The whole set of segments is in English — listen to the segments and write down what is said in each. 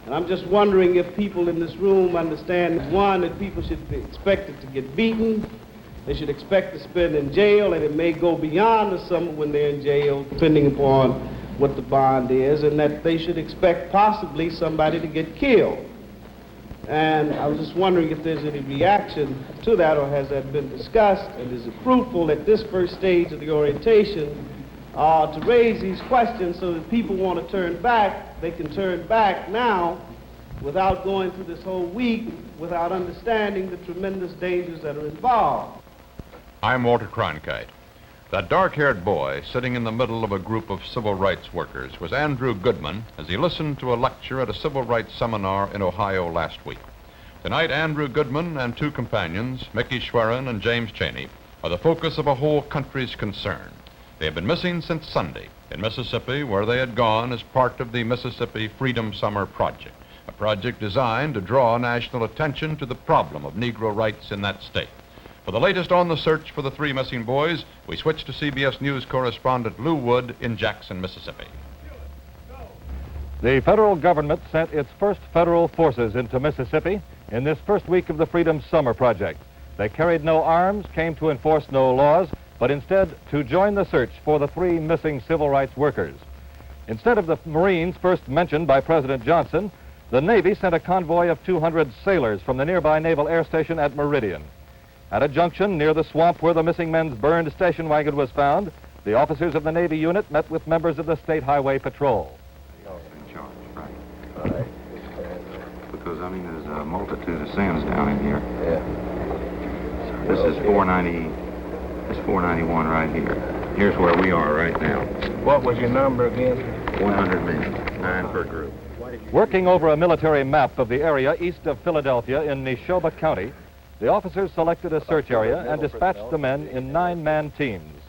And I'm just wondering if people in this room understand, one, that people should be expected to get beaten, they should expect to spend in jail, and it may go beyond the summer when they're in jail, depending upon what the bond is, and that they should expect possibly somebody to get killed. And I was just wondering if there's any reaction to that, or has that been discussed, and is it fruitful at this first stage of the orientation to raise these questions so that people want to turn back, they can turn back now without going through this whole week without understanding the tremendous dangers that are involved. I'm Walter Cronkite. That dark-haired boy sitting in the middle of a group of civil rights workers was Andrew Goodman as he listened to a lecture at a civil rights seminar in Ohio last week. Tonight, Andrew Goodman and two companions, Mickey Schwerin and James Cheney, are the focus of a whole country's concern. They have been missing since Sunday in Mississippi, where they had gone as part of the Mississippi Freedom Summer Project, a project designed to draw national attention to the problem of Negro rights in that state. For the latest on the search for the three missing boys, we switch to CBS News correspondent Lou Wood in Jackson, Mississippi. The federal government sent its first federal forces into Mississippi in this first week of the Freedom Summer Project. They carried no arms, came to enforce no laws, but instead to join the search for the three missing civil rights workers. Instead of the Marines first mentioned by President Johnson, the Navy sent a convoy of 200 sailors from the nearby Naval Air Station at Meridian. At a junction near the swamp where the missing men's burned station wagon was found, the officers of the Navy unit met with members of the State Highway Patrol. In charge, right. Because, I mean, there's a multitude of sins down in here. Yeah. So this is 490, this is 491 right here. Here's where we are right now. What was your number again? 100 men, 9 per group. Working over a military map of the area east of Philadelphia in Neshoba County, the officers selected a search area and dispatched the men in 9-man teams.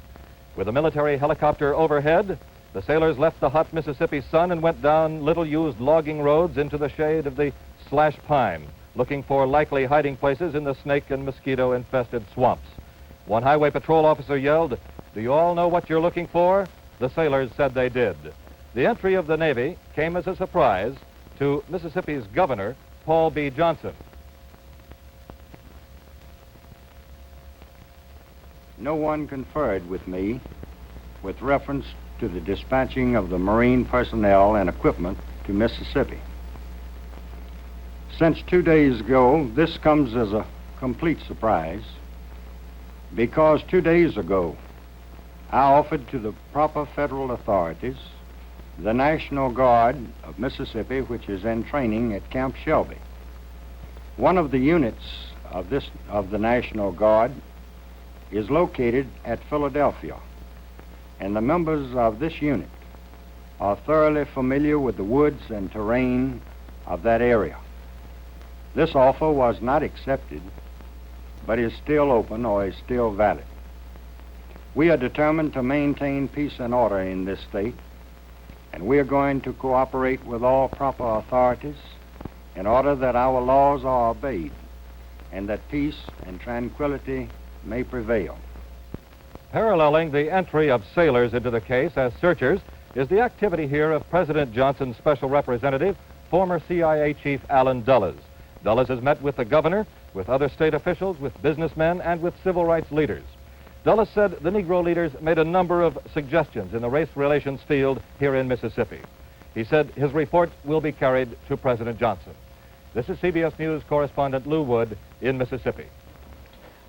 With a military helicopter overhead, the sailors left the hot Mississippi sun and went down little-used logging roads into the shade of the slash pine, looking for likely hiding places in the snake and mosquito-infested swamps. One highway patrol officer yelled, "Do you all know what you're looking for?" The sailors said they did. The entry of the Navy came as a surprise to Mississippi's governor, Paul B. Johnson. No one conferred with me with reference to the dispatching of the Marine personnel and equipment to Mississippi. Since 2 days ago, this comes as a complete surprise, because 2 days ago, I offered to the proper federal authorities the National Guard of Mississippi, which is in training at Camp Shelby. One of the units of the National Guard is located at Philadelphia, and the members of this unit are thoroughly familiar with the woods and terrain of that area. This offer was not accepted, but is still open or is still valid. We are determined to maintain peace and order in this state, and we are going to cooperate with all proper authorities in order that our laws are obeyed and that peace and tranquility may prevail. Paralleling the entry of sailors into the case as searchers is the activity here of President Johnson's special representative, former CIA Chief Allen Dulles. Dulles has met with the governor, with other state officials, with businessmen, and with civil rights leaders. Dulles said the Negro leaders made a number of suggestions in the race relations field here in Mississippi. He said his report will be carried to President Johnson. This is CBS News correspondent Lou Wood in Mississippi.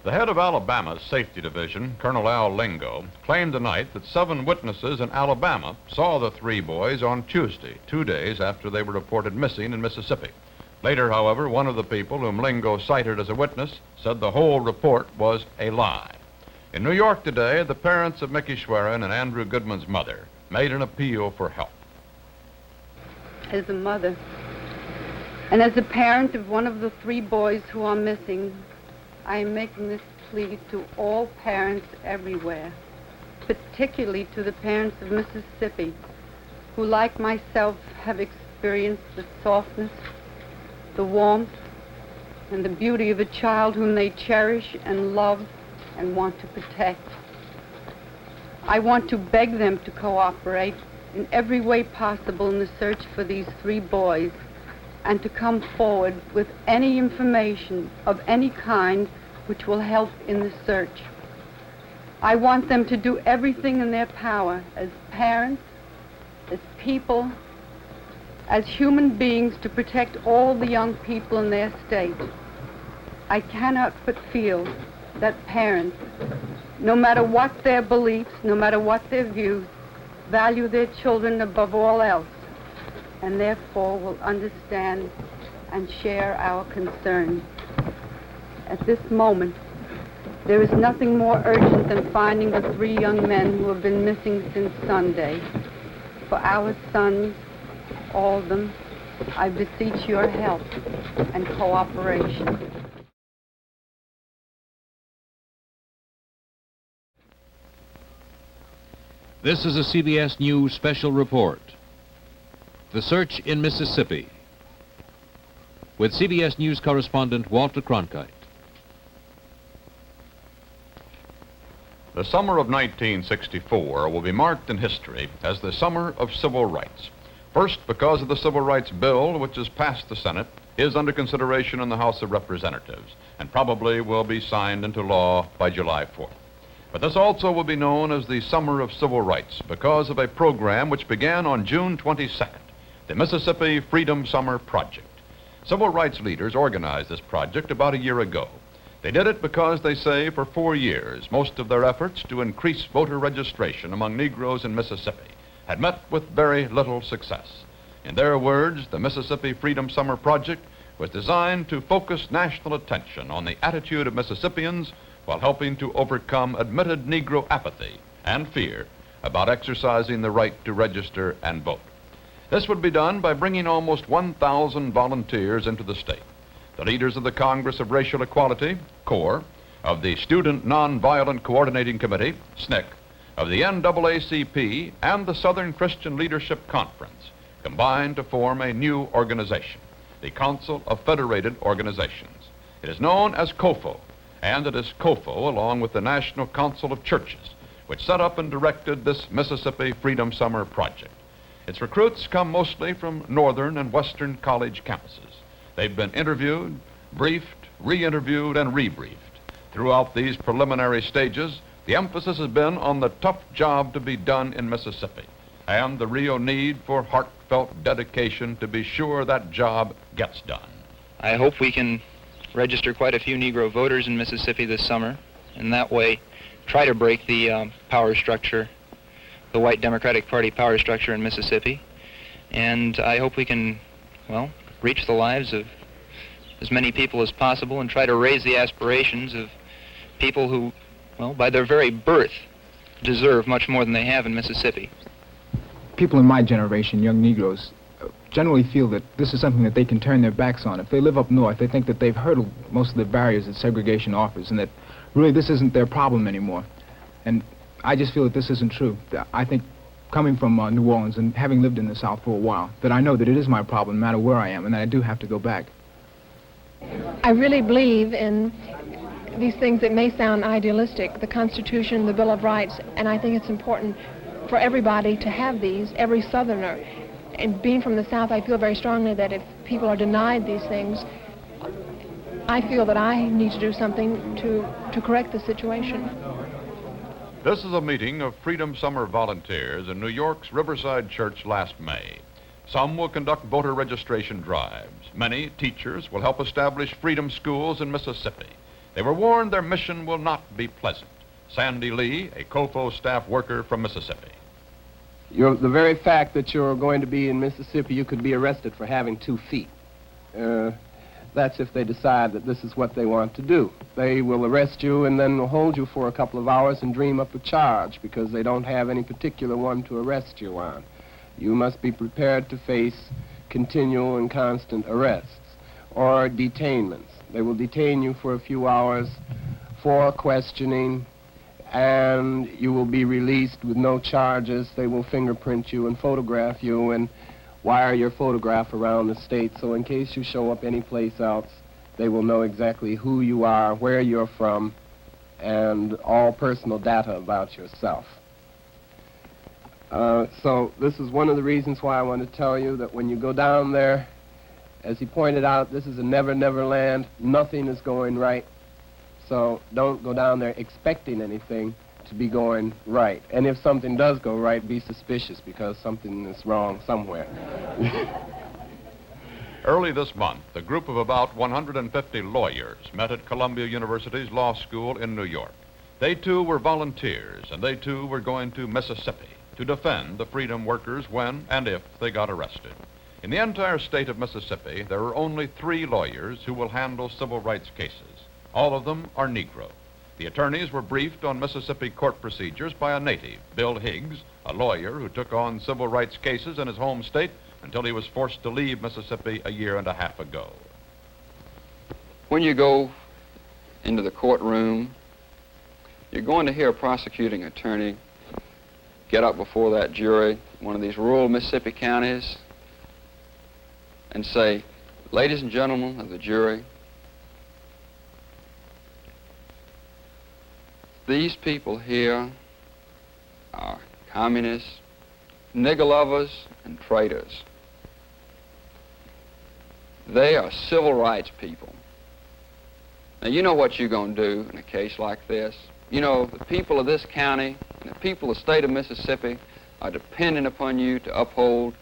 The head of Alabama's Safety Division, Colonel Al Lingo, claimed tonight that 7 witnesses in Alabama saw the 3 boys on Tuesday, 2 days after they were reported missing in Mississippi. Later, however, one of the people whom Lingo cited as a witness said the whole report was a lie. In New York today, the parents of Mickey Schwerin and Andrew Goodman's mother made an appeal for help. As a mother, and as a parent of one of the 3 boys who are missing, I am making this plea to all parents everywhere, particularly to the parents of Mississippi, who, like myself, have experienced the softness, the warmth, and the beauty of a child whom they cherish and love and want to protect. I want to beg them to cooperate in every way possible in the search for these 3 boys, and to come forward with any information of any kind which will help in the search. I want them to do everything in their power as parents, as people, as human beings to protect all the young people in their state. I cannot but feel that parents, no matter what their beliefs, no matter what their views, value their children above all else, and therefore will understand and share our concern. At this moment, there is nothing more urgent than finding the 3 young men who have been missing since Sunday. For our sons, all of them, I beseech your help and cooperation. This is a CBS News special report. The search in Mississippi, with CBS News correspondent Walter Cronkite. The summer of 1964 will be marked in history as the summer of civil rights. First, because of the Civil Rights Bill, which has passed the Senate, is under consideration in the House of Representatives, and probably will be signed into law by July 4th. But this also will be known as the Summer of Civil Rights because of a program which began on June 22nd, the Mississippi Freedom Summer Project. Civil rights leaders organized this project about a year ago. They did it because they say for 4 years, most of their efforts to increase voter registration among Negroes in Mississippi had met with very little success. In their words, the Mississippi Freedom Summer Project was designed to focus national attention on the attitude of Mississippians while helping to overcome admitted Negro apathy and fear about exercising the right to register and vote. This would be done by bringing almost 1,000 volunteers into the state. The leaders of the Congress of Racial Equality, CORE, of the Student Nonviolent Coordinating Committee, SNCC, of the NAACP, and the Southern Christian Leadership Conference combined to form a new organization, the Council of Federated Organizations. It is known as COFO, and it is COFO, along with the National Council of Churches, which set up and directed this Mississippi Freedom Summer Project. Its recruits come mostly from northern and western college campuses. They've been interviewed, briefed, re-interviewed, and rebriefed. Throughout these preliminary stages, the emphasis has been on the tough job to be done in Mississippi and the real need for heartfelt dedication to be sure that job gets done. I hope we can register quite a few Negro voters in Mississippi this summer, and that way try to break the power structure, the white Democratic Party power structure in Mississippi. And I hope we can, well, reach the lives of as many people as possible and try to raise the aspirations of people who, well, by their very birth, deserve much more than they have in Mississippi. People in my generation, young Negroes, generally feel that this is something that they can turn their backs on. If they live up north, they think that they've hurdled most of the barriers that segregation offers and that really this isn't their problem anymore. And I just feel that this isn't true. I think coming from New Orleans and having lived in the South for a while, that I know that it is my problem no matter where I am and that I do have to go back. I really believe in these things that may sound idealistic, the Constitution, the Bill of Rights, and I think it's important for everybody to have these, every Southerner. And being from the South, I feel very strongly that if people are denied these things, I feel that I need to do something to correct the situation. This is a meeting of Freedom Summer volunteers in New York's Riverside Church last May. Some will conduct voter registration drives. Many teachers will help establish freedom schools in Mississippi. They were warned their mission will not be pleasant. Sandy Lee, a COFO staff worker from Mississippi. The very fact that you're going to be in Mississippi, you could be arrested for having 2 feet. That's if they decide that this is what they want to do. They will arrest you and then will hold you for a couple of hours and dream up a charge because they don't have any particular one to arrest you on. You must be prepared to face continual and constant arrests or detainments. They will detain you for a few hours for questioning, and you will be released with no charges. They will fingerprint you and photograph you and wire your photograph around the state, so in case you show up anyplace else, they will know exactly who you are, where you're from, and all personal data about yourself. So this is one of the reasons why I want to tell you that when you go down there, As he pointed out, this is a never-never land. Nothing is going right. So don't go down there expecting anything to be going right. And if something does go right, be suspicious, because something is wrong somewhere. Early this month, a group of about 150 lawyers met at Columbia University's law school in New York. They too were volunteers, and they too were going to Mississippi to defend the freedom workers when and if they got arrested. In the entire state of Mississippi, there are only 3 lawyers who will handle civil rights cases. All of them are Negro. The attorneys were briefed on Mississippi court procedures by a native, Bill Higgs, a lawyer who took on civil rights cases in his home state until he was forced to leave Mississippi a year and a half ago. When you go into the courtroom, you're going to hear a prosecuting attorney get up before that jury, one of these rural Mississippi counties, and say, "Ladies and gentlemen of the jury, these people here are communists, nigger lovers, and traitors. They are civil rights people. Now, you know what you're going to do in a case like this. You know, the people of this county and the people of the state of Mississippi are dependent upon you to uphold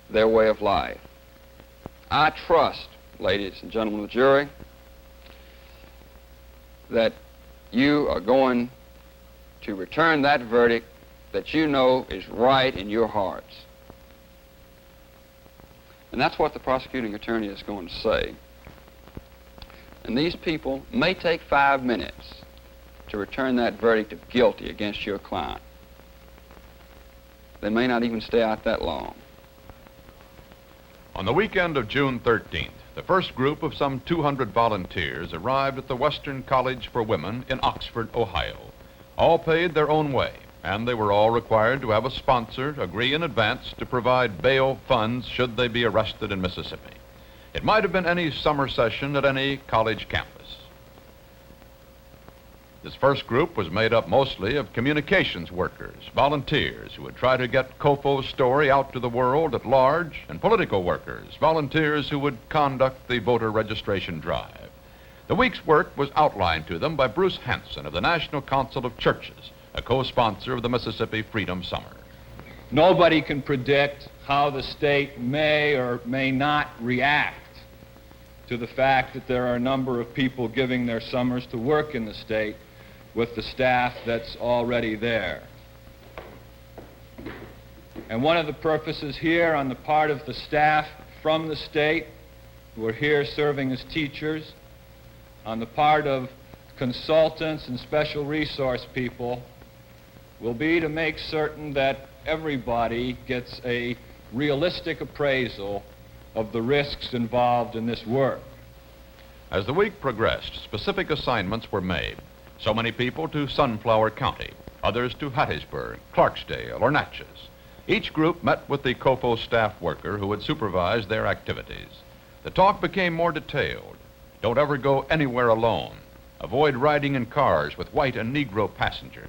their way of life. I trust, ladies and gentlemen of the jury, that you are going to return that verdict that you know is right in your hearts." And that's what the prosecuting attorney is going to say. And these people may take 5 minutes to return that verdict of guilty against your client. They may not even stay out that long. On the weekend of June 13th, the first group of some 200 volunteers arrived at the Western College for Women in Oxford, Ohio. All paid their own way, and they were all required to have a sponsor agree in advance to provide bail funds should they be arrested in Mississippi. It might have been any summer session at any college campus. This first group was made up mostly of communications workers, volunteers who would try to get COFO's story out to the world at large, and political workers, volunteers who would conduct the voter registration drive. The week's work was outlined to them by Bruce Hanson of the National Council of Churches, a co-sponsor of the Mississippi Freedom Summer. Nobody can predict how the state may or may not react to the fact that there are a number of people giving their summers to work in the state with the staff that's already there. And one of the purposes here on the part of the staff from the state who are here serving as teachers, on the part of consultants and special resource people, will be to make certain that everybody gets a realistic appraisal of the risks involved in this work. As the week progressed, specific assignments were made. So many people to Sunflower County, others to Hattiesburg, Clarksdale, or Natchez. Each group met with the COFO staff worker who would supervise their activities. The talk became more detailed. Don't ever go anywhere alone. Avoid riding in cars with white and Negro passengers.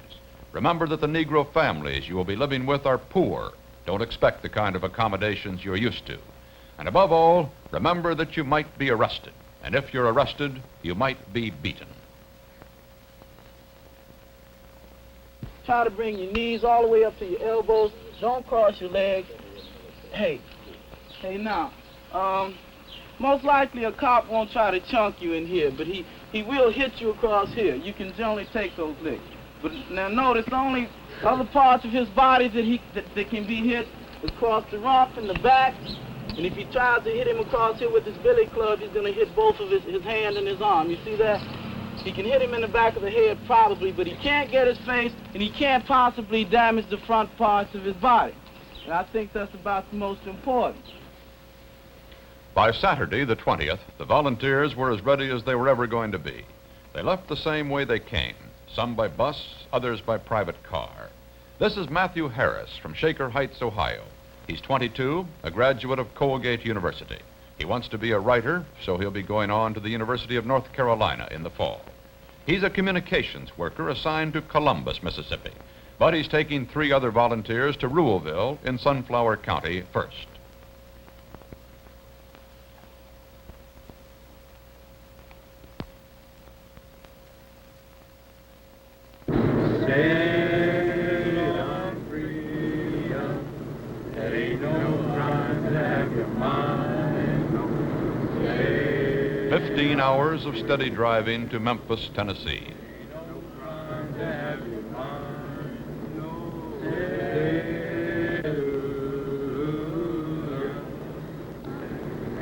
Remember that the Negro families you will be living with are poor. Don't expect the kind of accommodations you're used to. And above all, remember that you might be arrested. And if you're arrested, you might be beaten. Try to bring your knees all the way up to your elbows. Don't cross your legs. Hey now, most likely a cop won't try to chunk you in here, but he will hit you across here. You can generally take those licks. But now notice the only other parts of his body that can be hit is across the rump and the back. And if he tries to hit him across here with his billy club, he's going to hit both of his hand and his arm. You see that? He can hit him in the back of the head probably, but he can't get his face, and he can't possibly damage the front parts of his body. And I think that's about the most important. By Saturday, the 20th, the volunteers were as ready as they were ever going to be. They left the same way they came, some by bus, others by private car. This is Matthew Harris from Shaker Heights, Ohio. He's 22, a graduate of Colgate University. He wants to be a writer, so he'll be going on to the University of North Carolina in the fall. He's a communications worker assigned to Columbus, Mississippi, but he's taking 3 other volunteers to Ruleville in Sunflower County first. 15 hours of steady driving to Memphis, Tennessee.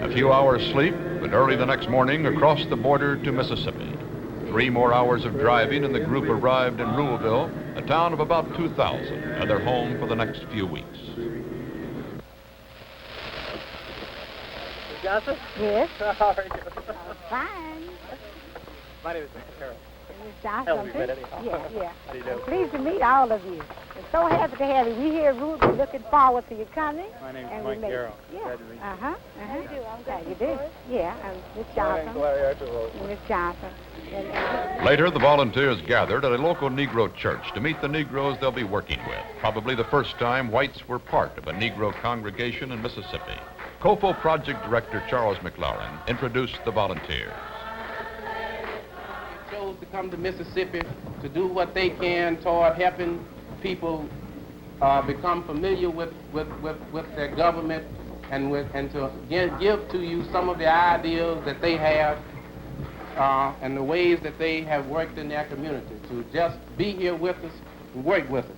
A few hours sleep, but early the next morning across the border to Mississippi. 3 more hours of driving and the group arrived in Ruleville, a town of about 2,000, and their home for the next few weeks. Johnson? Yes. How are you? Fine. My name is Carol. Ms. Johnson. Hell, we met anyhow. Yeah. How do you do? Pleased to meet all of you. We're so happy to have you. We here at Root, we're looking forward to your coming. My name and is Mike Carroll. Yeah. Glad to meet you. How you do? How you do? Yeah, I'm Miss My Johnson. name's Larry Archibald. Miss Johnson. And Later, the volunteers gathered at a local Negro church to meet the Negroes they'll be working with. Probably the first time whites were part of a Negro congregation in Mississippi. COFO Project Director Charles McLaurin introduced the volunteers. They chose to come to Mississippi to do what they can toward helping people become familiar with their government and to give to you some of the ideas that they have and the ways that they have worked in their community, to just be here with us and work with us.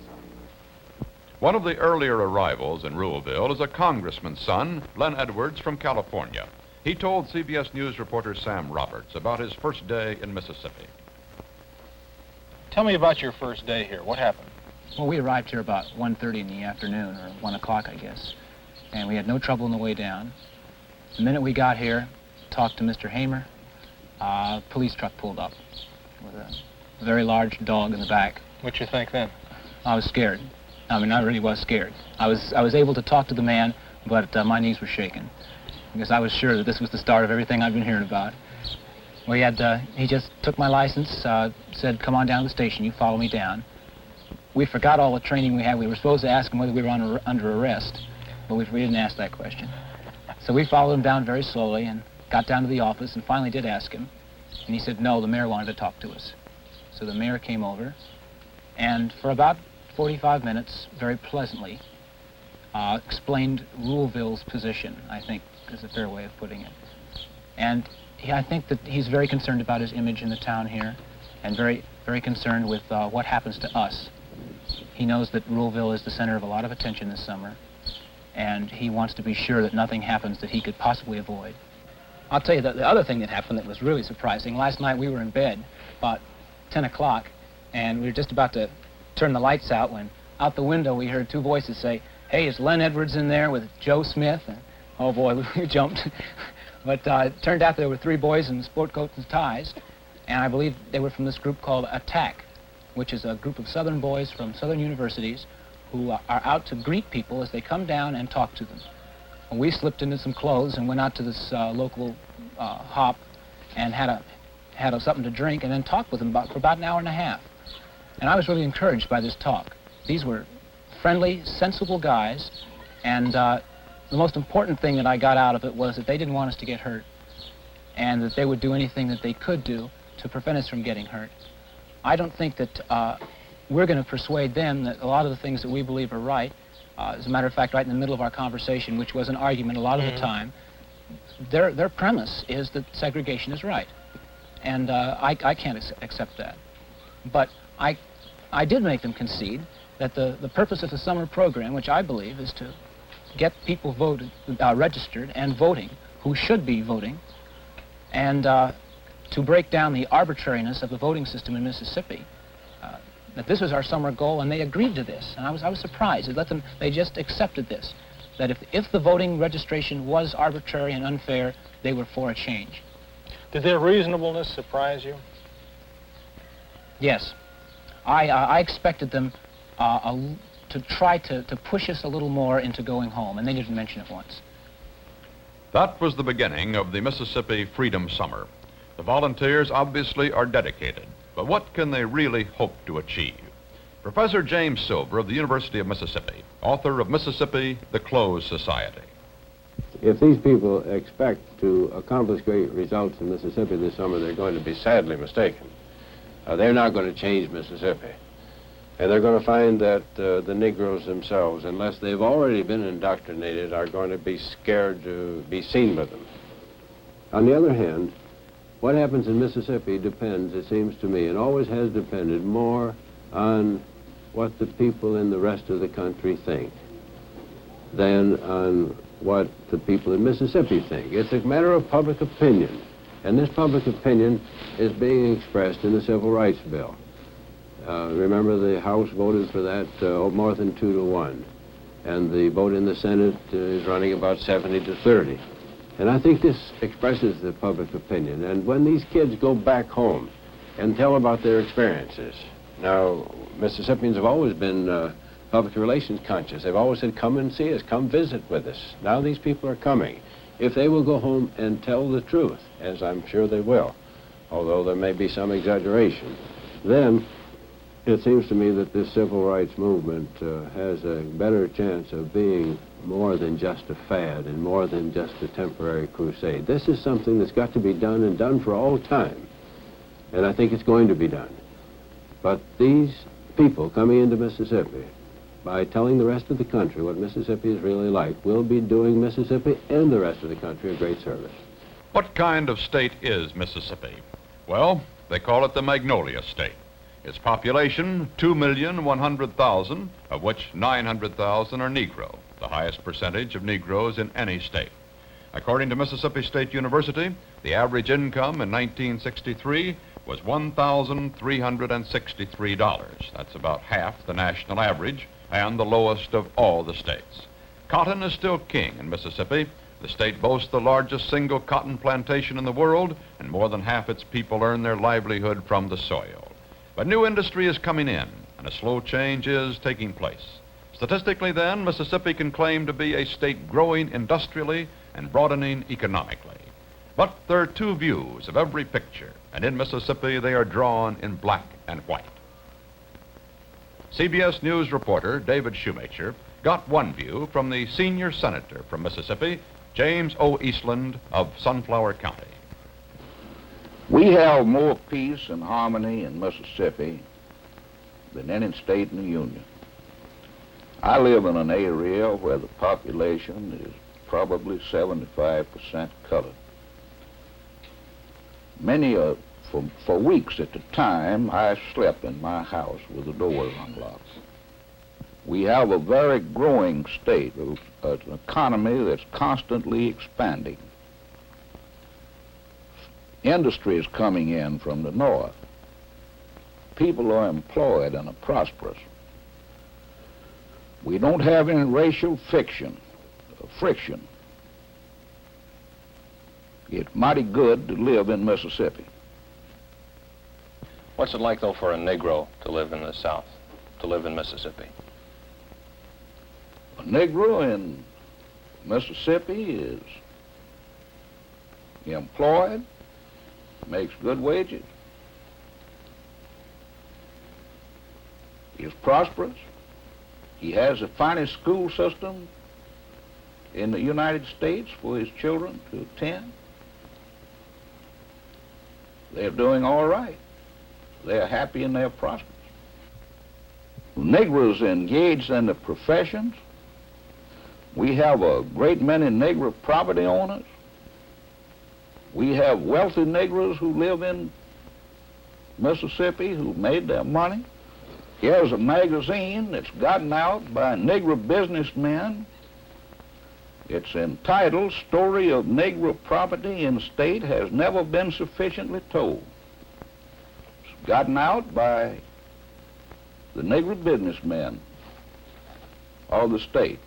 One of the earlier arrivals in Ruleville is a congressman's son, Len Edwards from California. He told CBS News reporter Sam Roberts about his first day in Mississippi. Tell me about your first day here. What happened? Well, we arrived here about 1:30 in the afternoon, or 1 o'clock, I guess. And we had no trouble on the way down. The minute we got here, talked to Mr. Hamer, a police truck pulled up with a very large dog in the back. What'd you think then? I was scared. I mean, I really was scared. I was able to talk to the man, but my knees were shaking because I was sure that this was the start of everything I'd been hearing about. We had, he just took my license, said, come on down to the station, you follow me down. We forgot all the training we had. We were supposed to ask him whether we were under arrest, but we didn't ask that question. So we followed him down very slowly and got down to the office and finally did ask him. And he said, no, the mayor wanted to talk to us. So the mayor came over, and for about 45 minutes, very pleasantly, explained Ruleville's position, I think is a fair way of putting it. And I think that he's very concerned about his image in the town here, and very, very concerned with what happens to us. He knows that Ruleville is the center of a lot of attention this summer, and he wants to be sure that nothing happens that he could possibly avoid. I'll tell you the other thing that happened that was really surprising. Last night we were in bed about 10 o'clock, and we were just about to turn the lights out when out the window we heard two voices say, hey, is Len Edwards in there with Joe Smith? And, oh boy, we jumped. But it turned out there were three boys in sport coats and ties, and I believe they were from this group called ATTACK, which is a group of Southern boys from Southern universities who are out to greet people as they come down and talk to them. And we slipped into some clothes and went out to this local hop and had something to drink and then talked with them for about an hour and a half. And I was really encouraged by this talk. These were friendly, sensible guys, and the most important thing that I got out of it was that they didn't want us to get hurt, and that they would do anything that they could do to prevent us from getting hurt. I don't think that we're going to persuade them that a lot of the things that we believe are right. As a matter of fact, right in the middle of our conversation, which was an argument a lot of the time, their premise is that segregation is right, and I can't accept that. But I did make them concede that the purpose of the summer program, which I believe is to get people registered and voting who should be voting, and to break down the arbitrariness of the voting system in Mississippi, that this was our summer goal, and they agreed to this. And I was surprised. They just accepted this, that if the voting registration was arbitrary and unfair, they were for a change. Did their reasonableness surprise you? Yes. I expected them to try to push us a little more into going home, and they didn't mention it once. That was the beginning of the Mississippi Freedom Summer. The volunteers obviously are dedicated, but what can they really hope to achieve? Professor James Silver of the University of Mississippi, author of Mississippi, The Closed Society. If these people expect to accomplish great results in Mississippi this summer, they're going to be sadly mistaken. They're not going to change Mississippi. And they're going to find that the Negroes themselves, unless they've already been indoctrinated, are going to be scared to be seen with them. On the other hand, what happens in Mississippi depends, it seems to me, and always has depended more on what the people in the rest of the country think than on what the people in Mississippi think. It's a matter of public opinion, and this public opinion is being expressed in the Civil Rights Bill. Remember, the House voted for that more than 2-1, and the vote in the Senate is running about 70-30. And I think this expresses the public opinion. And when these kids go back home and tell about their experiences, now, Mississippians have always been public relations conscious. They've always said, come and see us, come visit with us. Now these people are coming. If they will go home and tell the truth, as I'm sure they will, although there may be some exaggeration, then it seems to me that this civil rights movement has a better chance of being more than just a fad and more than just a temporary crusade. This is something that's got to be done and done for all time. And I think it's going to be done. But these people coming into Mississippi, by telling the rest of the country what Mississippi is really like, will be doing Mississippi and the rest of the country a great service. What kind of state is Mississippi? Well, they call it the Magnolia State. Its population, 2,100,000, of which 900,000 are Negro, the highest percentage of Negroes in any state. According to Mississippi State University, the average income in 1963 was $1,363. That's about half the national average and the lowest of all the states. Cotton is still king in Mississippi. The state boasts the largest single cotton plantation in the world, and more than half its people earn their livelihood from the soil. But new industry is coming in, and a slow change is taking place. Statistically, then, Mississippi can claim to be a state growing industrially and broadening economically. But there are two views of every picture, and in Mississippi they are drawn in black and white. CBS News reporter David Shoemaker got one view from the senior senator from Mississippi, James O. Eastland of Sunflower County. We have more peace and harmony in Mississippi than any state in the Union. I live in an area where the population is probably 75% colored. For weeks at a time, I slept in my house with the doors unlocked. We have a very growing state, an economy that's constantly expanding. Industry is coming in from the north. People are employed and are prosperous. We don't have any racial friction. It's mighty good to live in Mississippi. What's it like, though, for a Negro to live in the South, to live in Mississippi? A Negro in Mississippi is employed, makes good wages, is prosperous. He has the finest school system in the United States for his children to attend. They're doing all right. They're happy and they're prosperous. Negroes engaged in the professions. We have a great many Negro property owners. We have wealthy Negroes who live in Mississippi who made their money. Here's a magazine that's gotten out by Negro businessmen. It's entitled, Story of Negro Property in State Has Never Been Sufficiently Told. It's gotten out by the Negro businessmen of the state.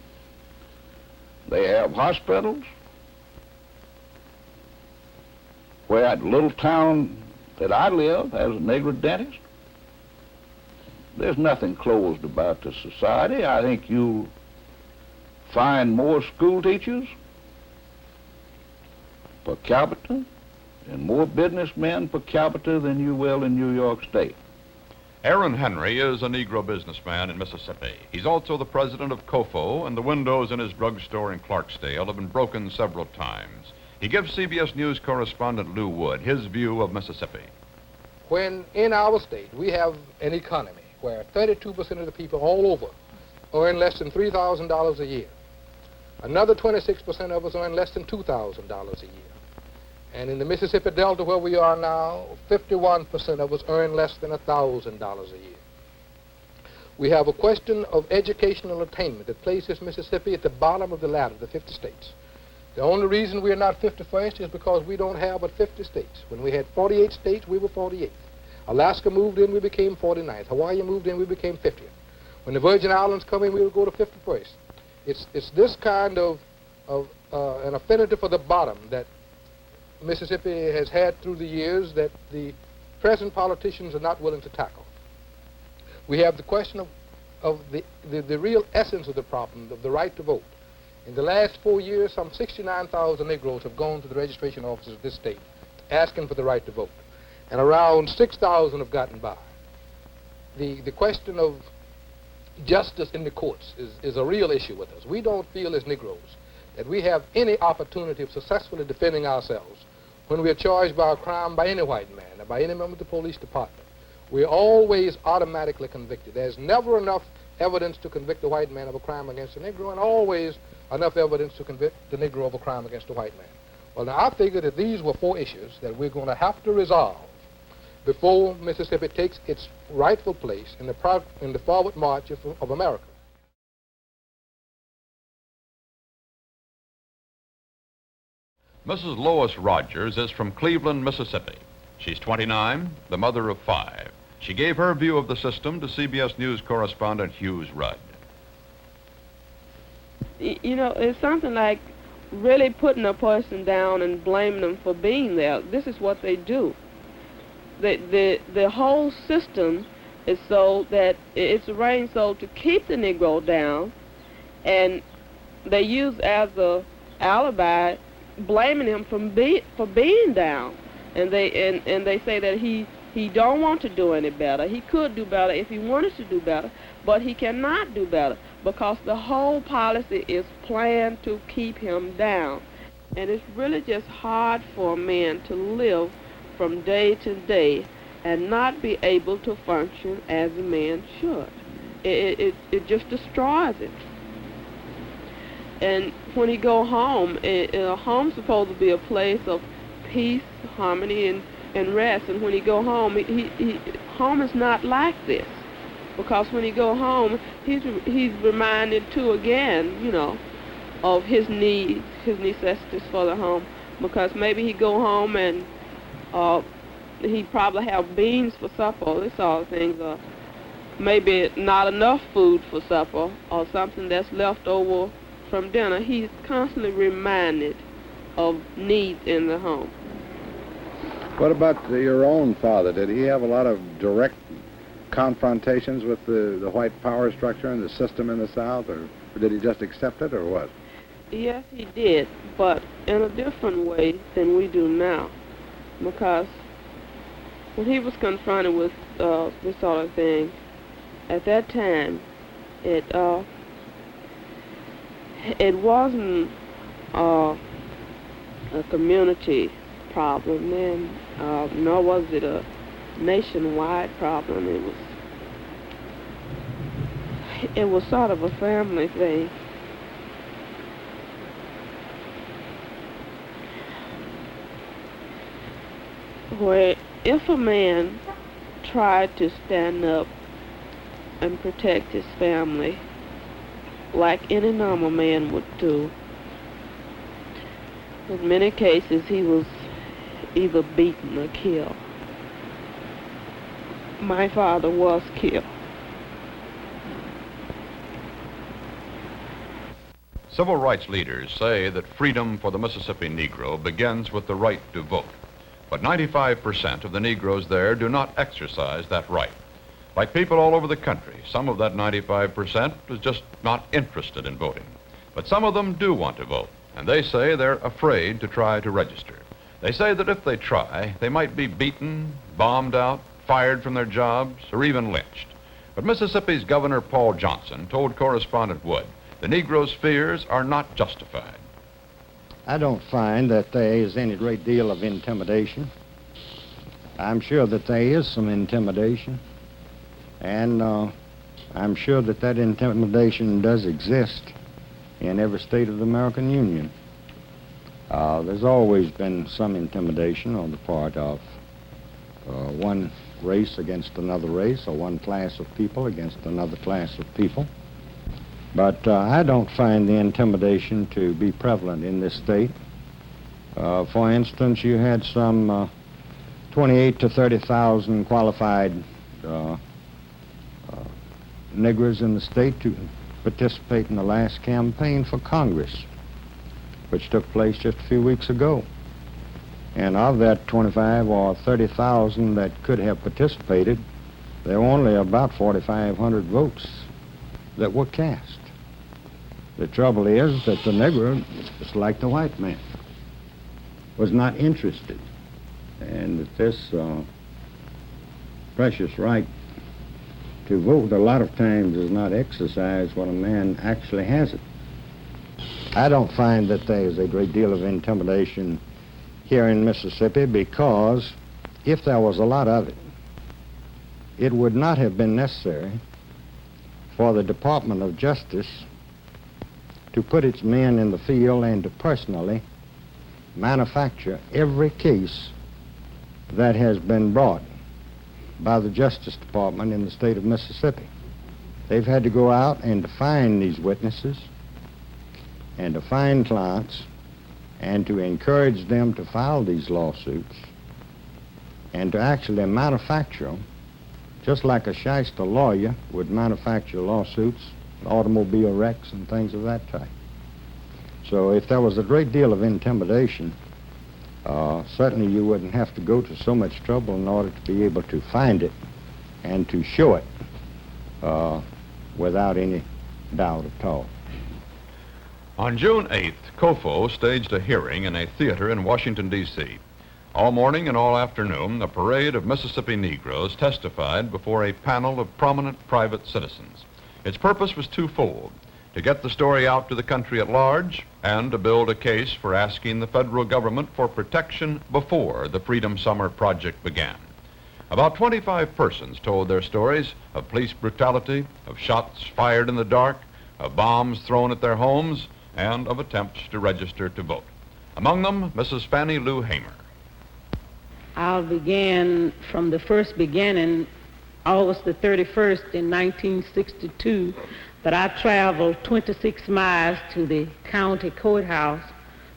They have hospitals, where at the little town that I live has a Negro dentist. There's nothing closed about the society. I think you'll find more school teachers per capita and more businessmen per capita than you will in New York State. Aaron Henry is a Negro businessman in Mississippi. He's also the president of COFO, and the windows in his drugstore in Clarksdale have been broken several times. He gives CBS News correspondent Lou Wood his view of Mississippi. When in our state we have an economy where 32% of the people all over earn less than $3,000 a year, another 26% of us earn less than $2,000 a year, And in the Mississippi Delta, where we are now, 51% of us earn less than $1,000 a year. We have a question of educational attainment that places Mississippi at the bottom of the ladder, the 50 states. The only reason we are not 51st is because we don't have but 50 states. When we had 48 states, we were 48th. Alaska moved in, we became 49th. Hawaii moved in, we became 50th. When the Virgin Islands come in, we will go to 51st. It's this kind of an affinity for the bottom that Mississippi has had through the years that the present politicians are not willing to tackle. We have the question of the real essence of the problem, of the right to vote. In the last 4 years, some 69,000 Negroes have gone to the registration offices of this state asking for the right to vote, and around 6,000 have gotten by. The question of justice in the courts is a real issue with us. We don't feel as Negroes that we have any opportunity of successfully defending ourselves when we are charged by a crime by any white man or by any member of the police department. We're always automatically convicted. There's never enough evidence to convict a white man of a crime against a Negro, and always enough evidence to convict the Negro of a crime against a white man. Well, now, I figured that these were 4 issues that we're going to have to resolve before Mississippi takes its rightful place in the forward march of America. Mrs. Lois Rogers is from Cleveland, Mississippi. She's 29, the mother of 5. She gave her view of the system to CBS News correspondent Hughes Rudd. You know, it's something like really putting a person down and blaming them for being there. This is what they do. The whole system is so that it's arranged so to keep the Negro down, and they use as a alibi blaming him for being down, and they say that he don't want to do any better. He could do better if he wanted to do better, but he cannot do better because the whole policy is planned to keep him down. And it's really just hard for a man to live from day to day and not be able to function as a man should. It just destroys it. And when he go home, home's supposed to be a place of peace, harmony, and rest. And when he go home, home is not like this, because when he go home, he's reminded too again, you know, of his needs, his necessities for the home. Because maybe he go home and he probably have beans for supper, this sort of things, or maybe not enough food for supper, or something that's left over from dinner. He's constantly reminded of needs in the home. What about your own father? Did he have a lot of direct confrontations with the white power structure and the system in the South, or did he just accept it, or what? Yes, he did, but in a different way than we do now. Because when he was confronted with this sort of thing, at that time, it wasn't a community problem then, nor was it a nationwide problem. It was sort of a family thing. Where if a man tried to stand up and protect his family like any normal man would do, in many cases he was either beaten or killed. My father was killed. Civil rights leaders say that freedom for the Mississippi Negro begins with the right to vote. But 95% of the Negroes there do not exercise that right. Like people all over the country, some of that 95% is just not interested in voting. But some of them do want to vote, and they say they're afraid to try to register. They say that if they try, they might be beaten, bombed out, fired from their jobs, or even lynched. But Mississippi's Governor Paul Johnson told correspondent Wood the Negroes' fears are not justified. I don't find that there is any great deal of intimidation. I'm sure that there is some intimidation, and I'm sure that that intimidation does exist in every state of the American Union. There's always been some intimidation on the part of one race against another race, or one class of people against another class of people. But I don't find the intimidation to be prevalent in this state. For instance, you had some 28 to 30,000 qualified Negroes in the state to participate in the last campaign for Congress, which took place just a few weeks ago. And of that 25 or 30,000 that could have participated, there were only about 4,500 votes that were cast. The trouble is that the Negro, just like the white man, was not interested, and that this precious right to vote a lot of times is not exercised when a man actually has it. I don't find that there is a great deal of intimidation here in Mississippi, because if there was a lot of it, it would not have been necessary for the Department of Justice to put its men in the field and to personally manufacture every case that has been brought by the Justice Department in the state of Mississippi. They've had to go out and to find these witnesses and to find clients and to encourage them to file these lawsuits and to actually manufacture them, just like a shyster lawyer would manufacture lawsuits, automobile wrecks and things of that type. So if there was a great deal of intimidation, certainly you wouldn't have to go to so much trouble in order to be able to find it and to show it without any doubt at all. On June 8th, COFO staged a hearing in a theater in Washington, D.C. All morning and all afternoon, a parade of Mississippi Negroes testified before a panel of prominent private citizens. Its purpose was twofold: to get the story out to the country at large and to build a case for asking the federal government for protection before the Freedom Summer Project began. About 25 persons told their stories of police brutality, of shots fired in the dark, of bombs thrown at their homes, and of attempts to register to vote. Among them, Mrs. Fannie Lou Hamer. I'll begin from the first beginning, August the 31st in 1962, that I traveled 26 miles to the county courthouse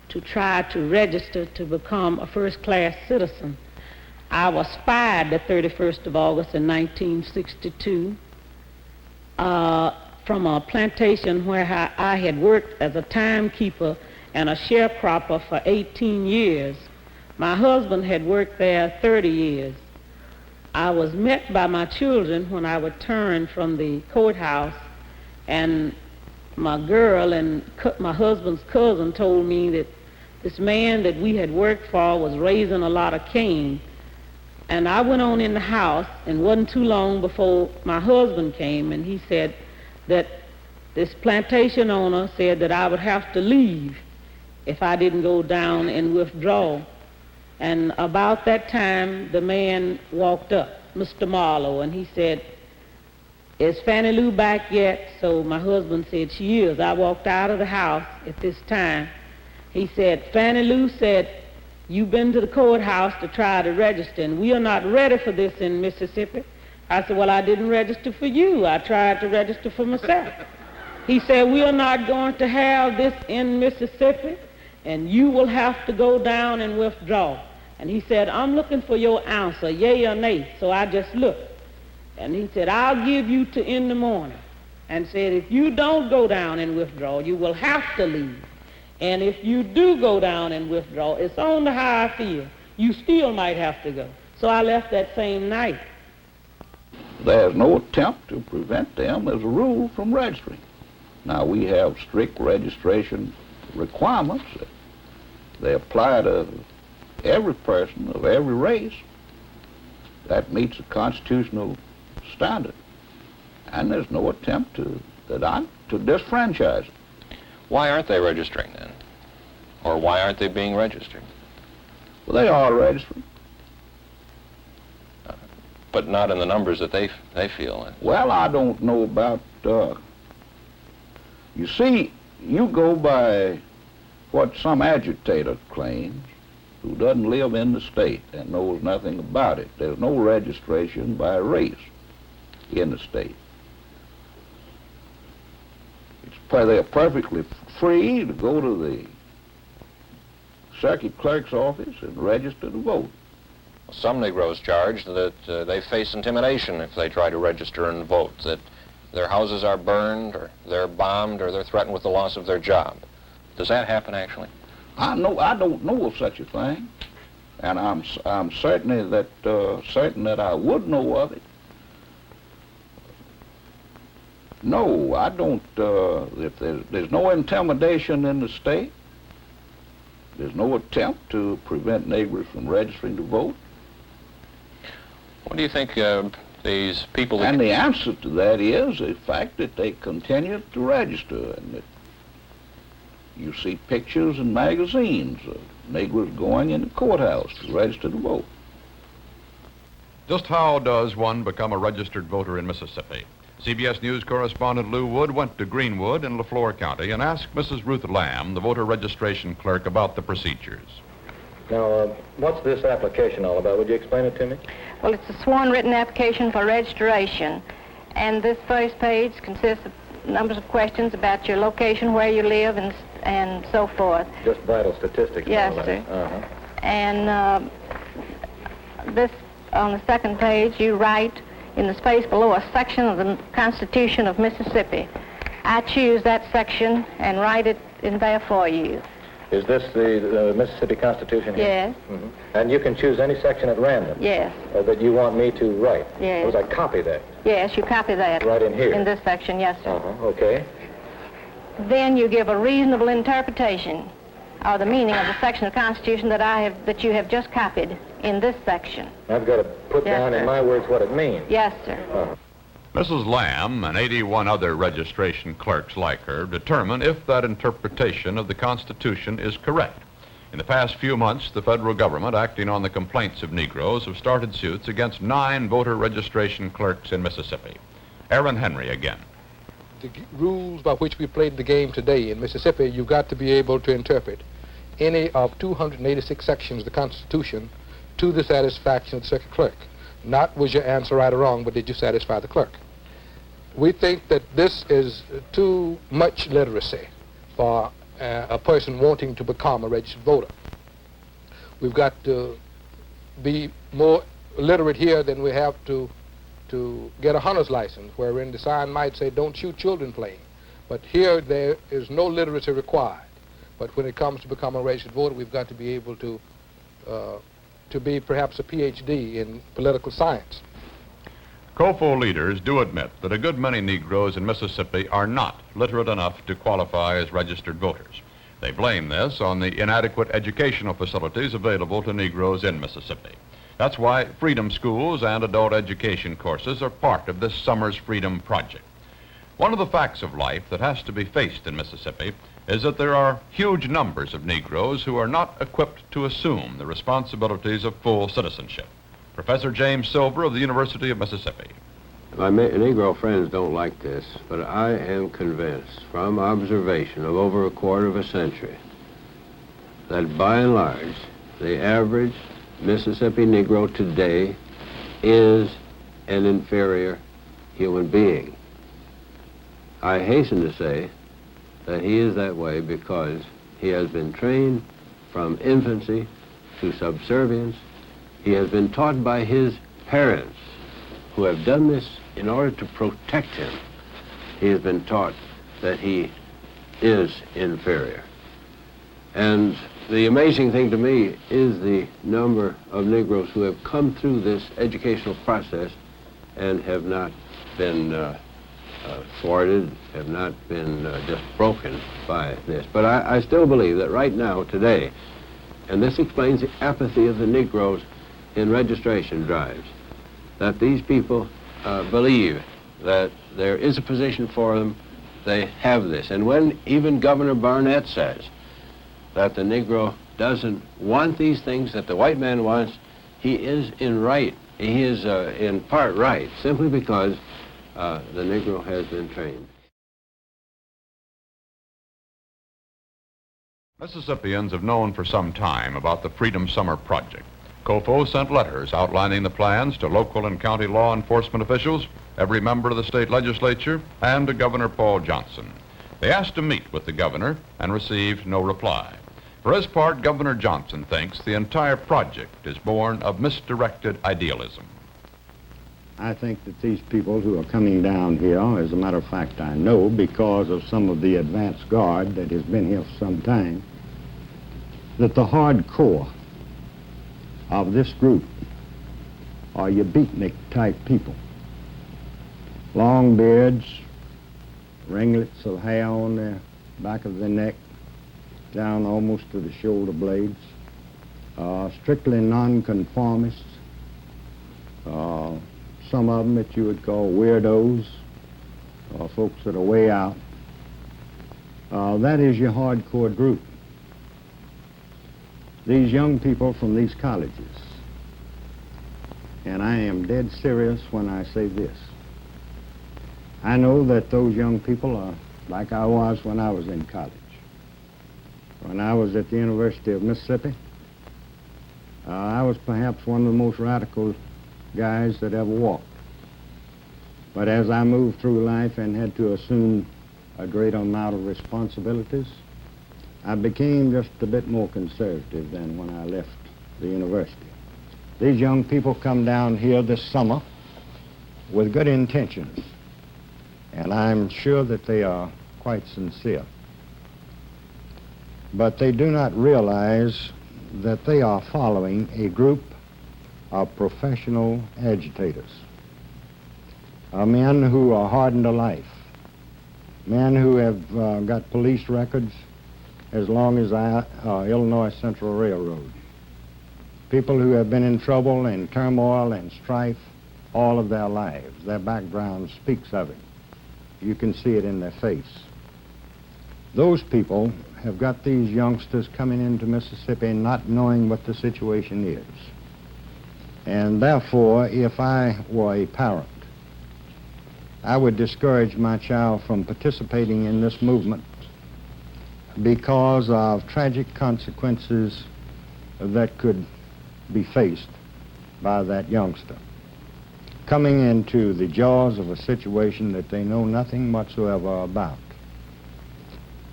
to try to register to become a first-class citizen. I was fired the 31st of August in 1962 from a plantation where I had worked as a timekeeper and a sharecropper for 18 years. My husband had worked there 30 years. I was met by my children when I returned from the courthouse, and my girl and my husband's cousin told me that this man that we had worked for was raising a lot of cane. And I went on in the house, and wasn't too long before my husband came, and he said that this plantation owner said that I would have to leave if I didn't go down and withdraw. And about that time, the man walked up, Mr. Marlowe, and he said, "Is Fannie Lou back yet?" So my husband said, "She is." I walked out of the house at this time. He said, "Fannie Lou said, you've been to the courthouse to try to register, and we are not ready for this in Mississippi." I said, "Well, I didn't register for you. I tried to register for myself." He said, "We are not going to have this in Mississippi, and you will have to go down and withdraw." And he said, "I'm looking for your answer, yay or nay." So I just looked. And he said, "I'll give you to in the morning." And said, "If you don't go down and withdraw, you will have to leave. And if you do go down and withdraw, it's on to how I feel. You still might have to go." So I left that same night. There's no attempt to prevent them, as a rule, from registering. Now, we have strict registration requirements. They apply to every person of every race. That meets a constitutional standard. And there's no attempt to disfranchise them. Why aren't they registering then? Or why aren't they being registered? Well, they are registering. But not in the numbers that they feel. Well, I don't know about, you see, you go by what some agitator claims who doesn't live in the state and knows nothing about it. There's no registration by race in the state. They're perfectly free to go to the circuit clerk's office and register to vote. Some Negroes charge that they face intimidation if they try to register and vote, that their houses are burned, or they're bombed, or they're threatened with the loss of their job. Does that happen, actually? I don't know of such a thing, and I'm certainly certain that I would know of it. No, I don't. If there's no intimidation in the state, there's no attempt to prevent Negroes from registering to vote. What do you think these people... And the answer to that is the fact that they continue to register, and that you see pictures in magazines of Negroes going in the courthouse to register to vote. Just how does one become a registered voter in Mississippi? CBS News correspondent Lou Wood went to Greenwood in LaFleur County and asked Mrs. Ruth Lamb, the voter registration clerk, about the procedures. Now, what's this application all about? Would you explain it to me? Well, it's a sworn written application for registration, and this first page consists of numbers of questions about your location, where you live, and so forth. Just vital statistics. Yes, sir. And this, on the second page, you write in the space below a section of the Constitution of Mississippi. I choose that section and write it in there for you. Is this the Mississippi Constitution here? Yes. Mm-hmm. And you can choose any section at random? Yes. That you want me to write? Yes. Or I copy that? Yes, you copy that. Right in here? In this section, yes, sir. Okay. Then you give a reasonable interpretation or the meaning of the section of the Constitution that you have just copied in this section. I've got to put down in my words what it means. Yes, sir. Mrs. Lamb and 81 other registration clerks like her determine if that interpretation of the Constitution is correct. In the past few months, the federal government, acting on the complaints of Negroes, have started suits against 9 voter registration clerks in Mississippi. Aaron Henry again. The rules by which we played the game today in Mississippi, you've got to be able to interpret any of 286 sections of the Constitution to the satisfaction of the circuit clerk. Not was your answer right or wrong, but did you satisfy the clerk? We think that this is too much literacy for a person wanting to become a registered voter. We've got to be more literate here than we have to get a hunter's license, wherein the sign might say, don't shoot children playing. But here there is no literacy required. But when it comes to become a registered voter, we've got to be able to be perhaps a PhD in political science. COFO leaders do admit that a good many Negroes in Mississippi are not literate enough to qualify as registered voters. They blame this on the inadequate educational facilities available to Negroes in Mississippi. That's why freedom schools and adult education courses are part of this summer's Freedom Project. One of the facts of life that has to be faced in Mississippi is that there are huge numbers of Negroes who are not equipped to assume the responsibilities of full citizenship. Professor James Silver of the University of Mississippi. My Negro friends don't like this, but I am convinced from observation of over a quarter of a century that by and large, the average Mississippi Negro today is an inferior human being. I hasten to say that he is that way because he has been trained from infancy to subservience. He has been taught by his parents, who have done this in order to protect him. He has been taught that he is inferior. And the amazing thing to me is the number of Negroes who have come through this educational process and have not been thwarted, have not been just broken by this. But I still believe that right now, today, and this explains the apathy of the Negroes in registration drives, that these people believe that there is a position for them, they have this. And when even Governor Barnett says that the Negro doesn't want these things that the white man wants, he is he is in part right, simply because the Negro has been trained. Mississippians have known for some time about the Freedom Summer Project. COFO sent letters outlining the plans to local and county law enforcement officials, every member of the state legislature, and to Governor Paul Johnson. They asked to meet with the governor and received no reply. For his part, Governor Johnson thinks the entire project is born of misdirected idealism. I think that these people who are coming down here, as a matter of fact I know because of some of the advance guard that has been here for some time, that the hardcore of this group are your beatnik type people. Long beards, ringlets of hair on the back of the neck, down almost to the shoulder blades, strictly nonconformists, some of them that you would call weirdos, folks that are way out. That is your hardcore group. These young people from these colleges, and I am dead serious when I say this, I know that those young people are like I was when I was in college. When I was at the University of Mississippi, I was perhaps one of the most radical guys that ever walked. But as I moved through life and had to assume a great amount of responsibilities, I became just a bit more conservative than when I left the university. These young people come down here this summer with good intentions, and I'm sure that they are quite sincere. But they do not realize that they are following a group of professional agitators, men who are hardened to life, men who have got police records as long as Illinois Central Railroad, people who have been in trouble and turmoil and strife all of their lives. Their background speaks of it. You can see it in their face. Those people have got these youngsters coming into Mississippi not knowing what the situation is. And therefore, if I were a parent, I would discourage my child from participating in this movement because of tragic consequences that could be faced by that youngster, coming into the jaws of a situation that they know nothing whatsoever about.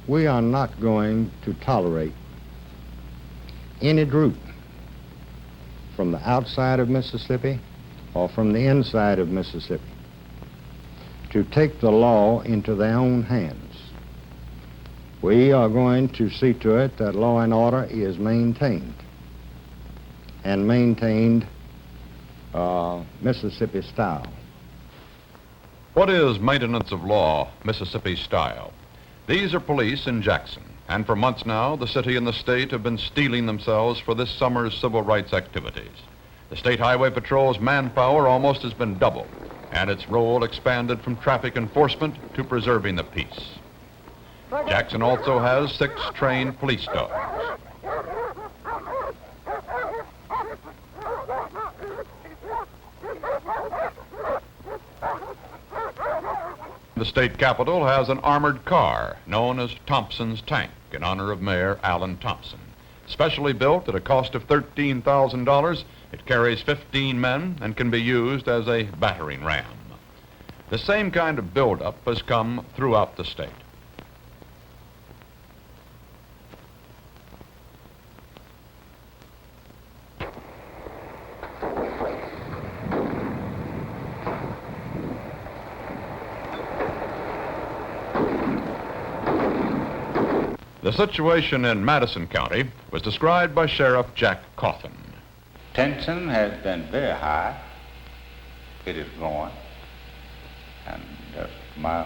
We are not going to tolerate any group from the outside of Mississippi or from the inside of Mississippi to take the law into their own hands. We are going to see to it that law and order is maintained, and maintained Mississippi style. What is maintenance of law Mississippi style? These are police in Jackson, and for months now, the city and the state have been steeling themselves for this summer's civil rights activities. The State Highway Patrol's manpower almost has been doubled, and its role expanded from traffic enforcement to preserving the peace. Jackson also has 6 trained police dogs. The state capitol has an armored car known as Thompson's Tank in honor of Mayor Allen Thompson. Specially built at a cost of $13,000, it carries 15 men and can be used as a battering ram. The same kind of buildup has come throughout the state. The situation in Madison County was described by Sheriff Jack Coffin. Tension has been very high. It is growing. And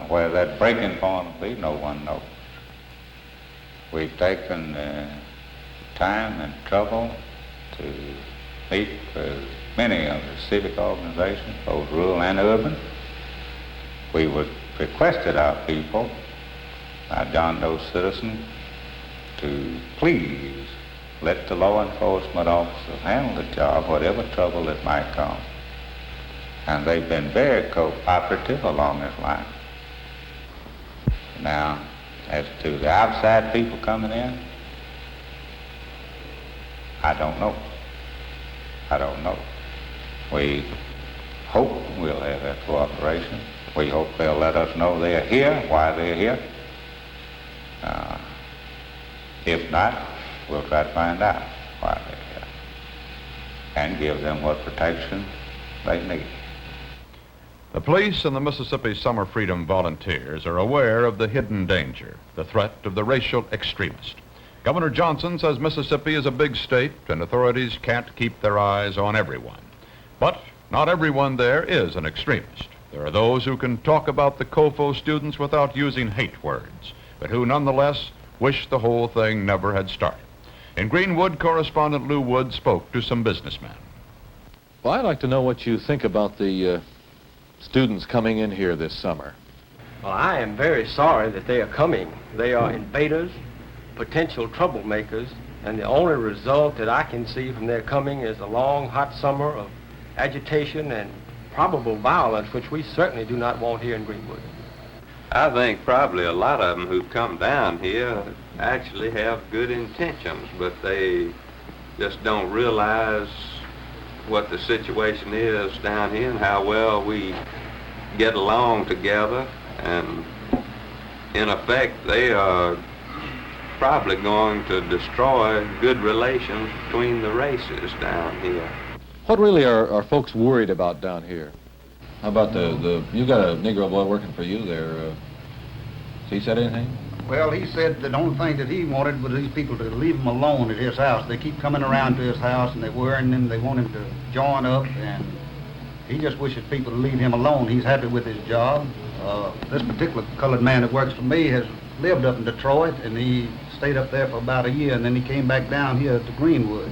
where that breaking point will be, no one knows. We've taken time and trouble to meet with many of the civic organizations, both rural and urban. We would requested our people, our John Doe citizens, to please let the law enforcement officers handle the job, whatever trouble it might come. And they've been very cooperative along this line. Now, as to the outside people coming in, I don't know. I don't know. We hope we'll have that cooperation. We hope they'll let us know they're here, why they're here. If not, we'll try to find out why they're here and give them what protection they need. The police and the Mississippi Summer Freedom Volunteers are aware of the hidden danger, the threat of the racial extremist. Governor Johnson says Mississippi is a big state and authorities can't keep their eyes on everyone. But not everyone there is an extremist. There are those who can talk about the COFO students without using hate words, but who nonetheless wish the whole thing never had started. In Greenwood, correspondent Lou Wood spoke to some businessmen. Well, I'd like to know what you think about the students coming in here this summer. Well, I am very sorry that they are coming. They are invaders, potential troublemakers, and the only result that I can see from their coming is a long, hot summer of agitation and probable violence, which we certainly do not want here in Greenwood. I think probably a lot of them who come down here actually have good intentions, but they just don't realize what the situation is down here and how well we get along together. And in effect, they are probably going to destroy good relations between the races down here. What really are folks worried about down here? How about you got a Negro boy working for you there. Has he said anything? Well, he said the only thing that he wanted was these people to leave him alone at his house. They keep coming around to his house and they're worrying him. They want him to join up, and he just wishes people to leave him alone. He's happy with his job. This particular colored man that works for me has lived up in Detroit, and he stayed up there for about a year, and then he came back down here to Greenwood.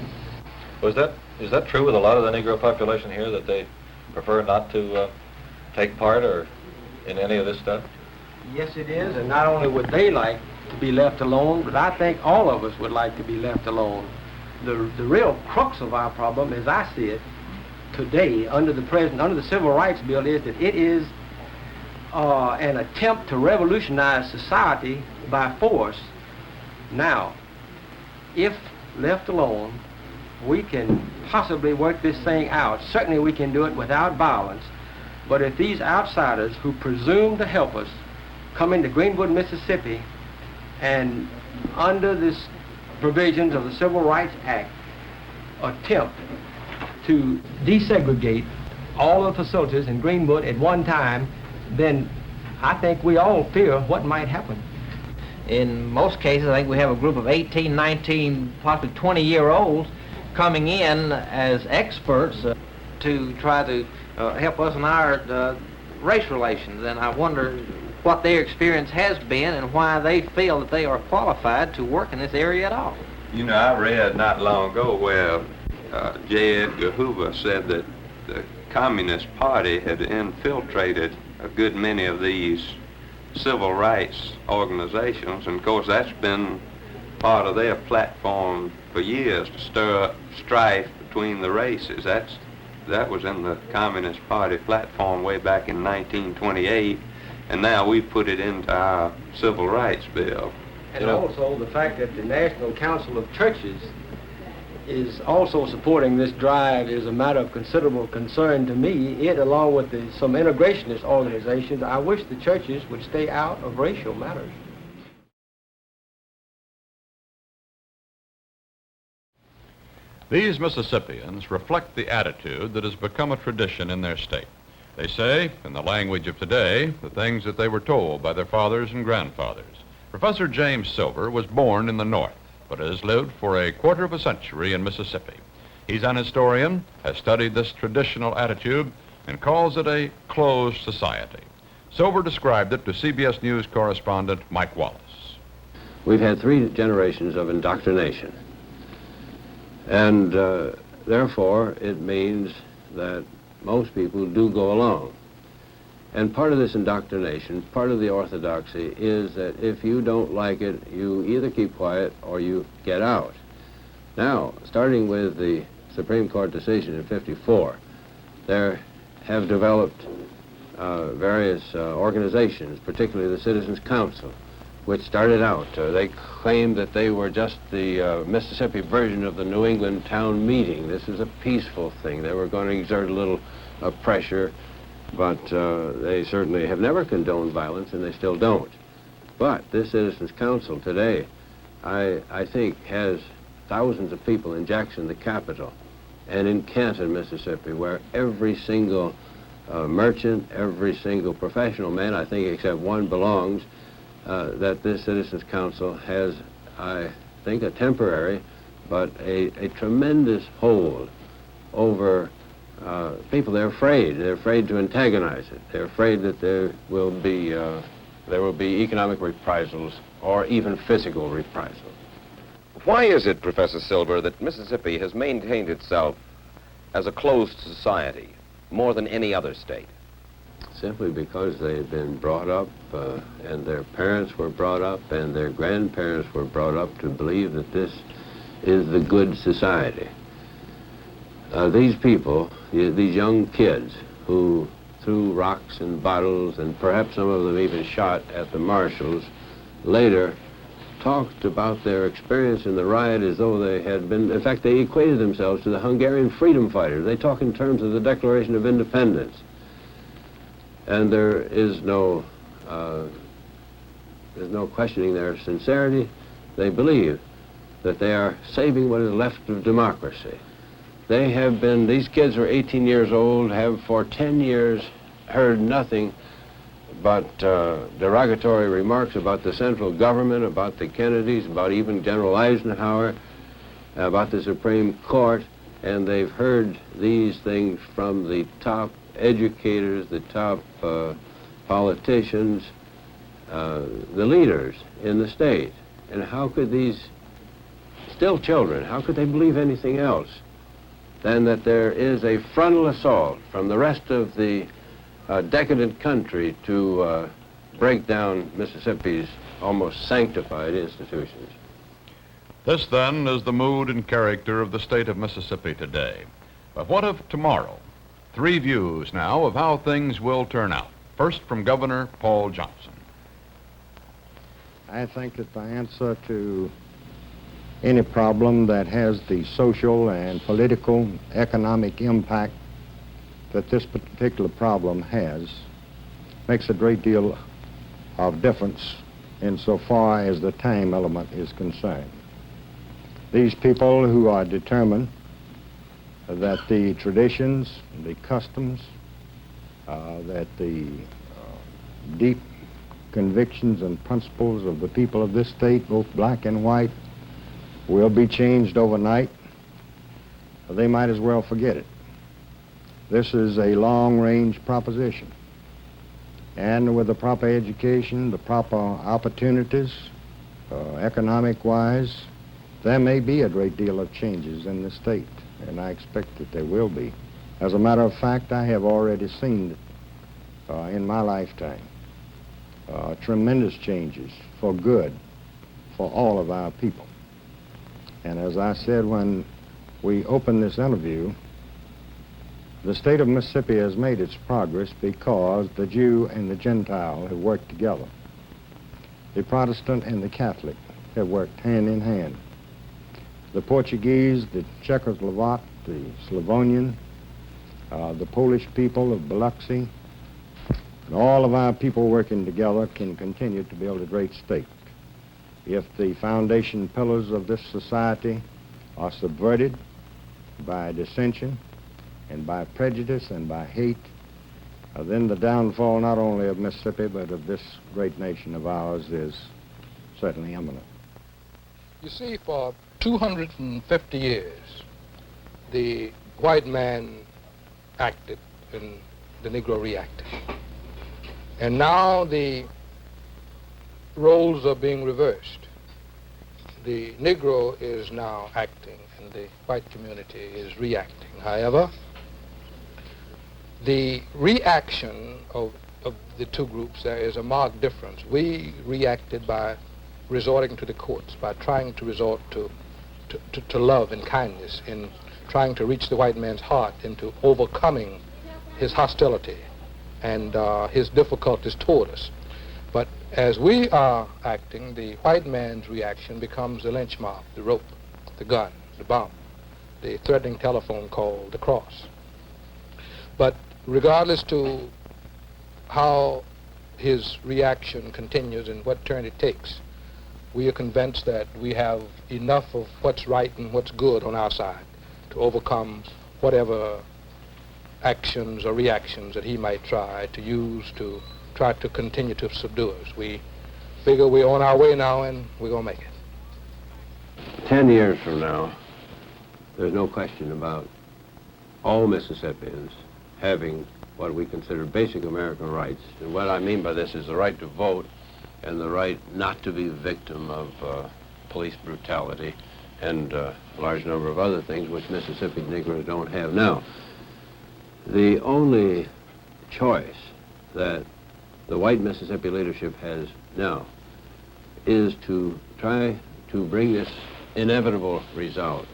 Is that true with a lot of the Negro population here, that they prefer not to take part or in any of this stuff? Yes, it is, and not only would they like to be left alone, but I think all of us would like to be left alone. The real crux of our problem, as I see it today, under the Civil Rights Bill, is that it is an attempt to revolutionize society by force. Now, if left alone, we can possibly work this thing out. Certainly we can do it without violence. But if these outsiders who presume to help us come into Greenwood, Mississippi, and under the provisions of the Civil Rights Act attempt to desegregate all the facilities in Greenwood at one time, then I think we all fear what might happen. In most cases, I think we have a group of 18, 19, possibly 20-year-olds coming in as experts to try to help us in our race relations. And I wonder what their experience has been and why they feel that they are qualified to work in this area at all. You know, I read not long ago where J. Edgar Hoover said that the Communist Party had infiltrated a good many of these civil rights organizations, and of course that's been part of their platform for years, to stir up strife between the races. That was in the Communist Party platform way back in 1928, and now we put it into our Civil Rights Bill. And also the fact that the National Council of Churches is also supporting this drive is a matter of considerable concern to me. It, along with some integrationist organizations, I wish the churches would stay out of racial matters. These Mississippians reflect the attitude that has become a tradition in their state. They say, in the language of today, the things that they were told by their fathers and grandfathers. Professor James Silver was born in the North, but has lived for a quarter of a century in Mississippi. He's an historian, has studied this traditional attitude, and calls it a closed society. Silver described it to CBS News correspondent Mike Wallace. We've had 3 generations of indoctrination. And therefore, it means that most people do go along. And part of this indoctrination, part of the orthodoxy, is that if you don't like it, you either keep quiet or you get out. Now, starting with the Supreme Court decision in '54, there have developed various organizations, particularly the Citizens Council, which started out. They claimed that they were just the Mississippi version of the New England town meeting. This is a peaceful thing. They were going to exert a little pressure, but they certainly have never condoned violence, and they still don't. But this Citizens Council today, I think, has thousands of people in Jackson, the capital, and in Canton, Mississippi, where every single merchant, every single professional man, I think except one, belongs, that this Citizens Council has, I think, a temporary but a tremendous hold over people. They're afraid. They're afraid to antagonize it. They're afraid that there will be economic reprisals or even physical reprisals. Why is it, Professor Silver, that Mississippi has maintained itself as a closed society more than any other state? Simply because they've been brought up, and their parents were brought up, and their grandparents were brought up to believe that this is the good society. These people, these young kids who threw rocks and bottles, and perhaps some of them even shot at the marshals, later talked about their experience in the riot as though they had been, in fact, they equated themselves to the Hungarian freedom fighters. They talk in terms of the Declaration of Independence. And there's no questioning their sincerity. They believe that they are saving what is left of democracy. They have been, these kids are 18 years old, have for 10 years heard nothing but derogatory remarks about the central government, about the Kennedys, about even General Eisenhower, about the Supreme Court, and they've heard these things from the top educators, the top politicians, the leaders in the state. And how could these still children, how could they believe anything else than that there is a frontal assault from the rest of the decadent country to break down Mississippi's almost sanctified institutions? This, then, is the mood and character of the state of Mississippi today. But what of tomorrow? 3 views now of how things will turn out. First, from Governor Paul Johnson. I think that the answer to any problem that has the social and political, economic impact that this particular problem has makes a great deal of difference insofar as the time element is concerned. These people who are determined that the traditions, the customs, that the deep convictions and principles of the people of this state, both black and white, will be changed overnight, they might as well forget it. This is a long-range proposition. And with the proper education, the proper opportunities, economic-wise, there may be a great deal of changes in the state, and I expect that there will be. As a matter of fact, I have already seen it in my lifetime. Tremendous changes for good for all of our people. And as I said when we opened this interview, the state of Mississippi has made its progress because the Jew and the Gentile have worked together. The Protestant and the Catholic have worked hand in hand. The Portuguese, the Czechoslovak, the Slavonian, the Polish people of Biloxi, and all of our people working together can continue to build a great state. If the foundation pillars of this society are subverted by dissension and by prejudice and by hate, then the downfall not only of Mississippi but of this great nation of ours is certainly imminent. You see, for 250 years, the white man acted and the Negro reacted. And now the roles are being reversed. The Negro is now acting and the white community is reacting. However, the reaction of the two groups, there is a marked difference. We reacted by resorting to the courts, by trying to resort to love and kindness, in trying to reach the white man's heart, into overcoming his hostility and his difficulties toward us. But as we are acting, the white man's reaction becomes the lynch mob, the rope, the gun, the bomb, the threatening telephone call, the cross. But regardless to how his reaction continues and what turn it takes, we are convinced that we have enough of what's right and what's good on our side to overcome whatever actions or reactions that he might try to use to try to continue to subdue us. We figure we're on our way now and we're going to make it. 10 years from now, there's no question about all Mississippians having what we consider basic American rights. And what I mean by this is the right to vote and the right not to be a victim of police brutality and a large number of other things which Mississippi Negroes don't have now. The only choice that the white Mississippi leadership has now is to try to bring this inevitable result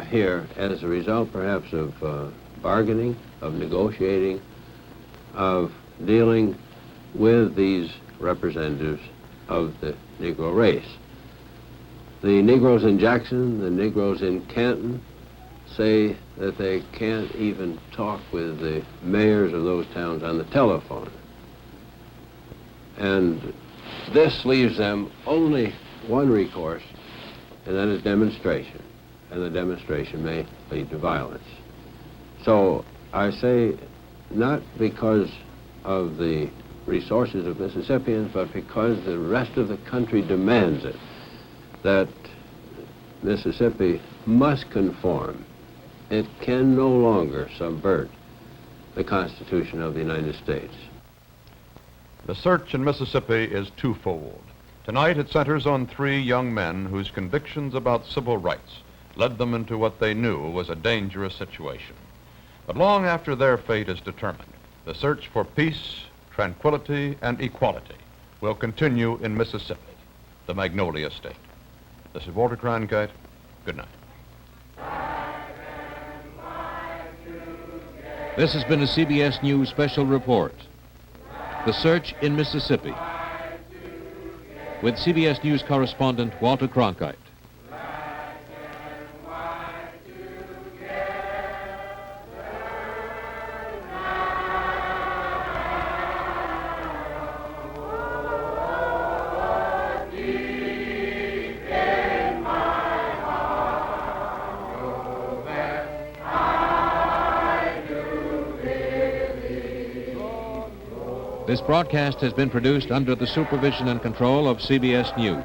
here as a result perhaps of bargaining, of negotiating, of dealing with these representatives of the Negro race. The Negroes in Jackson, the Negroes in Canton say that they can't even talk with the mayors of those towns on the telephone. And this leaves them only one recourse, and that is demonstration. And the demonstration may lead to violence. So I say, not because of the resources of Mississippians, but because the rest of the country demands it, that Mississippi must conform. It can no longer subvert the Constitution of the United States. The search in Mississippi is twofold. Tonight it centers on 3 young men whose convictions about civil rights led them into what they knew was a dangerous situation. But long after their fate is determined, the search for peace, tranquility, and equality will continue in Mississippi, the Magnolia State. This is Walter Cronkite. Good night. This has been a CBS News special report. The Search in Mississippi, with CBS News correspondent Walter Cronkite. This broadcast has been produced under the supervision and control of CBS News.